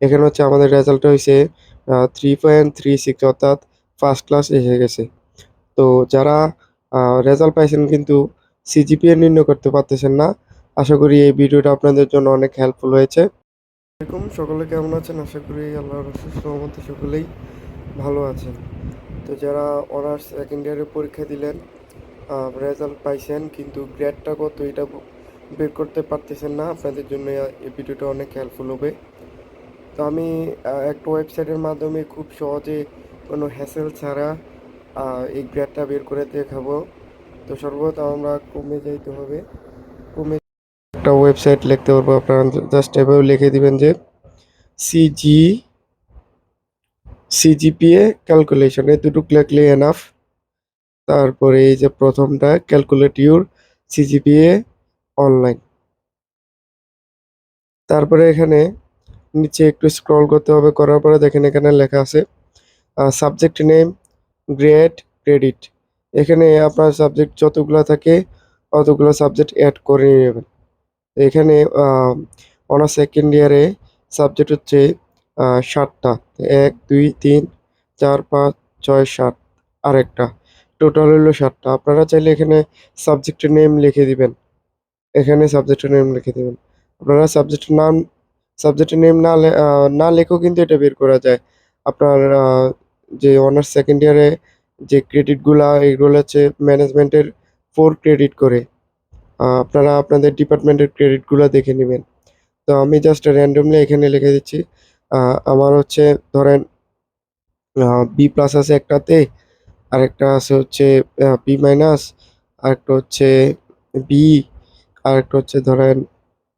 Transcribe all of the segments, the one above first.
এখানে হচ্ছে আমাদের রেজাল্টটা হইছে 3.36 অর্থাৎ ফার্স্ট ক্লাস এসে গেছে। তো যারা রেজাল্ট পাইছেন কিন্তু সিজিপিএ নির্ণয় করতে পারতেছেন না, আশা করি এই ভিডিওটা আপনাদের জন্য অনেক হেল্পফুল হয়েছে। আসসালামু আলাইকুম, সকলে কেমন আছেন? আশা করি আল্লাহর অশেষ রহমতে সকলেই ভালো আছেন। তো যারা অনার্স সেকেন্ড ইয়ারের পরীক্ষা দিলেন, রেজাল্ট পাইছেন কিন্তু গ্রেডটা কত এটা বের করতে পারতেছেন না, আপনাদের জন্য এই ভিডিওটা অনেক হেল্পফুল হবে। তো আমি একটা ওয়েবসাইটের মাধ্যমে খুব সহজে কোনো হ্যাসেল ছাড়া এই গ্রেডটা বের করে দেখাবো। তো সর্বপ্রথম আমরা কমে যাইতে হবে। কমে একটা ওয়েবসাইট লিখতে পারবো, আপনারা জাস্ট এভাবে লিখে দিবেন যে সিজি সিজিপিএ ক্যালকুলেশন, এই দুটো লিখলে এনাফ। তারপরে এই যে প্রথমটা ক্যালকুলেট ইউর সিজিপিএ অনলাইন। তারপরে এখানে নিচে একটু স্ক্রল করতে হবে, করার পরে দেখেন এখানে লেখা আছে সাবজেক্ট নেম, গ্রেড, ক্রেডিট। এখানে আপনার সাবজেক্ট যতগুলো থাকে অতগুলো সাবজেক্ট অ্যাড করে নেবেন। এখানে অনার্স সেকেন্ড ইয়ারে সাবজেক্ট হচ্ছে 7টা, 1 2 3 4 5 6 7, আরেকটা টোটাল হলো 7টা। আপনারা চাইলে এখানে সাবজেক্টের নেম লিখে দিবেন, এখানে সাবজেক্টের নেম লিখে দিবেন। আপনারা সাবজেক্টের নেম না লেখেও কিন্তু এটা বের করা যায়। আপনার যে অনার্স সেকেন্ড ইয়ারে যে ক্রেডিটগুলা, এগুলো হচ্ছে ম্যানেজমেন্টের 4 ক্রেডিট করে। আপনারা আপনাদের ডিপার্টমেন্টের ক্রেডিটগুলো দেখে নেবেন। তো আমি জাস্ট র্যান্ডমলি এখানে লিখে দিচ্ছি। আমার হচ্ছে ধরেন বি প্লাস আছে একটাতে, আরেকটা আছে হচ্ছে বি মাইনাস, আরেকটা হচ্ছে বি, আরেকটা হচ্ছে ধরেন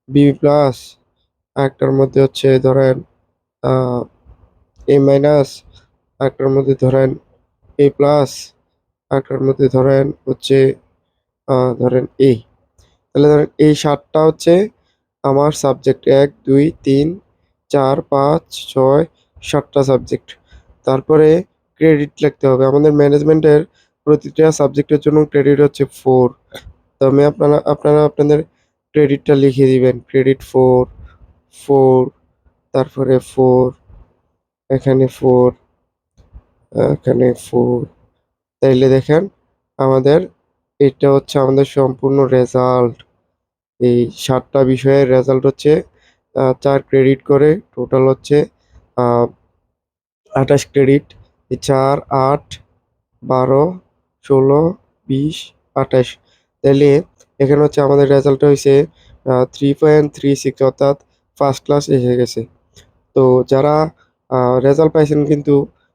বি প্লাস, আরেকটার মধ্যে হচ্ছে ধরেন এ মাইনাস, আরেকটার মধ্যে ধরেন এ প্লাস, আরেকটার মধ্যে ধরেন হচ্ছে ধরেন এ। তাহলে ধরেন এই 7টা হচ্ছে আমার সাবজেক্ট, 1 2 3 4 5 6 7টা সাবজেক্ট। তারপরে ক্রেডিট লিখতে হবে। আমাদের ম্যানেজমেন্টের প্রতিটা সাবজেক্টের জন্য ক্রেডিট হচ্ছে 4। তো আপনারা আপনাদের ক্রেডিটটা লিখে দিবেন, ক্রেডিট 4 4, তারপরে 4, এখানে 4, এখানে 4। তাইলে দেখেন আমাদের এটা হচ্ছে আমাদের সম্পূর্ণ রেজাল্ট। এই 7টা বিষয়ের রেজাল্ট হচ্ছে 4 ক্রেডিট করে, টোটাল হচ্ছে 28 ক্রেডিট। এই 4 8 12 16 20 28। তাইলে এখানে হচ্ছে আমাদের রেজাল্ট হয়েছে 3.36 অর্থাৎ ফার্স্ট ক্লাস এসে গেছে। তো যারা রেজাল্ট পাইছেন কিন্তু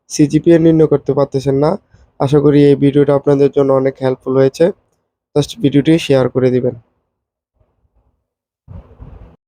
সিজিপিএ নির্ণয় করতে পারতেছেন না, আশা করি এই ভিডিওটা আপনাদের জন্য অনেক হেল্পফুল হয়েছে। জাস্ট ভিডিওটি শেয়ার করে দিবেন।